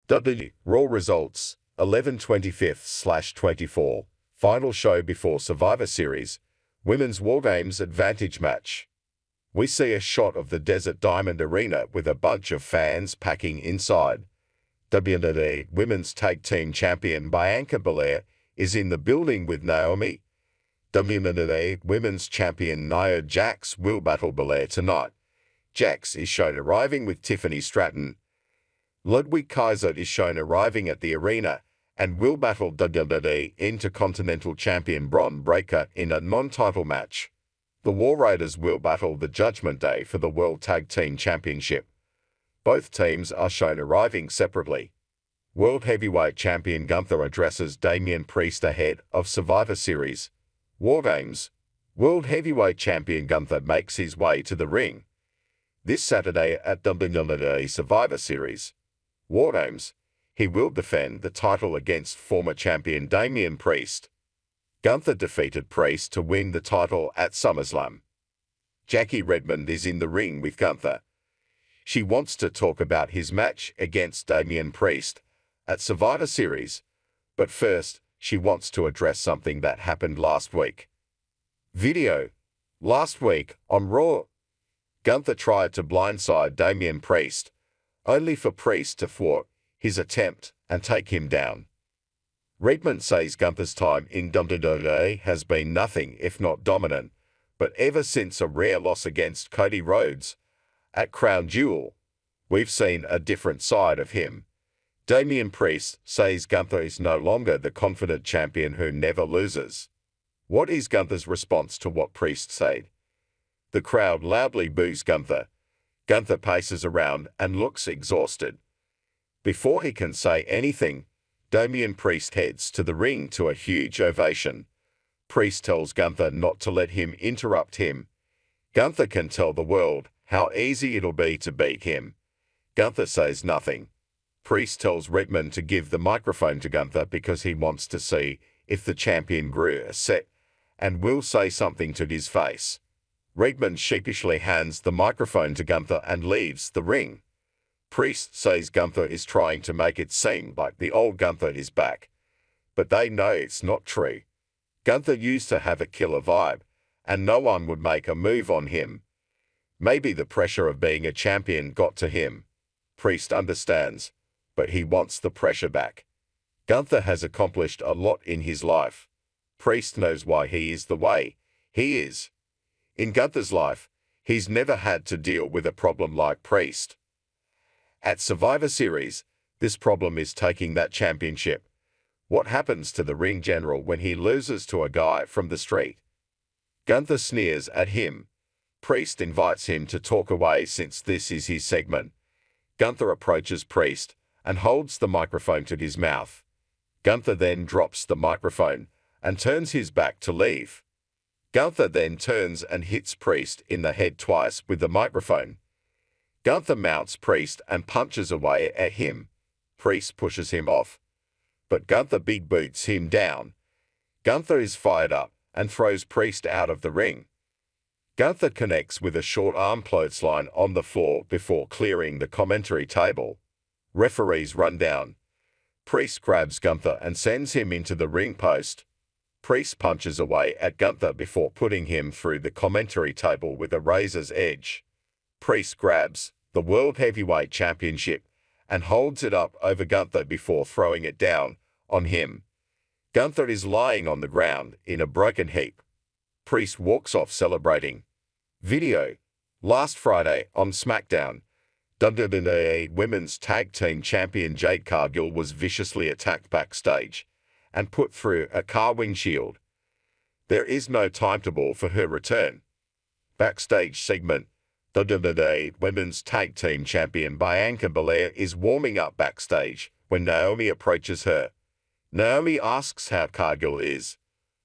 WWE Raw results 11/25/24. Final show before Survivor Series. Women's Wargames Advantage match. We see a shot of the Desert Diamond Arena with a bunch of fans packing inside. WWE Women's Tag Team Champion Bianca Belair is in the building with Naomi. WWE Women's Champion Nia Jax will battle Belair tonight. Jax is shown arriving with Tiffany Stratton. Ludwig Kaiser is shown arriving at the arena and will battle WWE Intercontinental Champion Bron Breakker in a non-title match. The War Raiders will battle the Judgment Day for the World Tag Team Championship. Both teams are shown arriving separately. World Heavyweight Champion Gunther addresses Damian Priest ahead of Survivor Series. Wargames. World Heavyweight Champion Gunther makes his way to the ring this Saturday at WWE Survivor Series. Wargames. He will defend the title against former champion Damian Priest. Gunther defeated Priest to win the title at Summerslam. Jackie Redmond is in the ring with Gunther. She wants to talk about his match against Damian Priest at Survivor Series, but first, she wants to address something that happened last week. Video. Last week, on Raw, Gunther tried to blindside Damian Priest, only for Priest to thwart his attempt and take him down. Redmond says Gunther's time in WWE has been nothing if not dominant, but ever since a rare loss against Cody Rhodes at Crown Jewel, we've seen a different side of him. Damian Priest says Gunther is no longer the confident champion who never loses. What is Gunther's response to what Priest said? The crowd loudly boos Gunther. Gunther paces around and looks exhausted. Before he can say anything, Damian Priest heads to the ring to a huge ovation. Priest tells Gunther not to let him interrupt him. Gunther can tell the world how easy it'll be to beat him. Gunther says nothing. Priest tells Redmond to give the microphone to Gunther because he wants to see if the champion grew a set and will say something to his face. Redmond sheepishly hands the microphone to Gunther and leaves the ring. Priest says Gunther is trying to make it seem like the old Gunther is back, but they know it's not true. Gunther used to have a killer vibe, and no one would make a move on him. Maybe the pressure of being a champion got to him. Priest understands, but he wants the pressure back. Gunther has accomplished a lot in his life. Priest knows why he is the way he is. In Gunther's life, he's never had to deal with a problem like Priest. At Survivor Series, this problem is taking that championship. What happens to the ring general when he loses to a guy from the street? Gunther sneers at him. Priest invites him to talk away since this is his segment. Gunther approaches Priest and holds the microphone to his mouth. Gunther then drops the microphone and turns his back to leave. Gunther then turns and hits Priest in the head twice with the microphone. Gunther mounts Priest and punches away at him. Priest pushes him off, but Gunther big boots him down. Gunther is fired up and throws Priest out of the ring. Gunther connects with a short arm clothesline on the floor before clearing the commentary table. Referees run down. Priest grabs Gunther and sends him into the ring post. Priest punches away at Gunther before putting him through the commentary table with a razor's edge. Priest grabs the World Heavyweight Championship and holds it up over Gunther before throwing it down on him. Gunther is lying on the ground in a broken heap. Priest walks off celebrating. Video. Last Friday on SmackDown, WWE Women's Tag Team Champion Jade Cargill was viciously attacked backstage and put through a car windshield. There is no timetable for her return. Backstage segment. WWE Women's Tag Team Champion Bianca Belair is warming up backstage when Naomi approaches her. Naomi asks how Cargill is.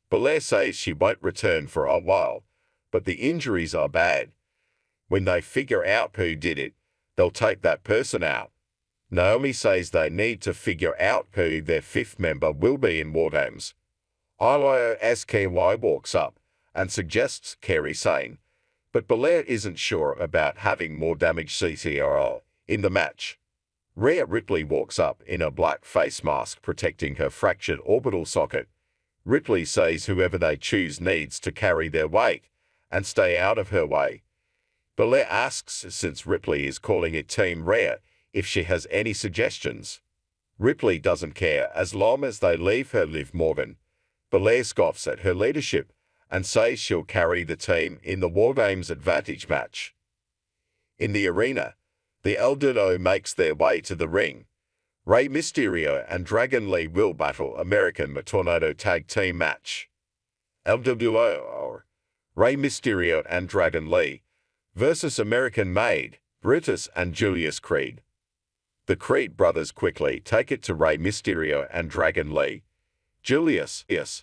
Belair says she won't return for a while, but the injuries are bad. When they figure out who did it, they'll take that person out. Naomi says they need to figure out who their fifth member will be in Wargames. ILOSKY walks up and suggests Kerry Sane, but Belair isn't sure about having more damage CTRL in the match. Rhea Ripley walks up in a black face mask protecting her fractured orbital socket. Ripley says whoever they choose needs to carry their weight and stay out of her way. Belair asks, since Ripley is calling it Team Rhea, if she has any suggestions. Ripley doesn't care as long as they leave her Liv Morgan. Belair scoffs at her leadership and says she'll carry the team in the Wargames advantage match. In the arena, the LWO makes their way to the ring. Rey Mysterio and Dragon Lee will battle American Tornado Tag Team Match. LWO, Rey Mysterio and Dragon Lee versus American Made, Brutus and Julius Creed. The Creed brothers quickly take it to Rey Mysterio and Dragon Lee. Julius, yes,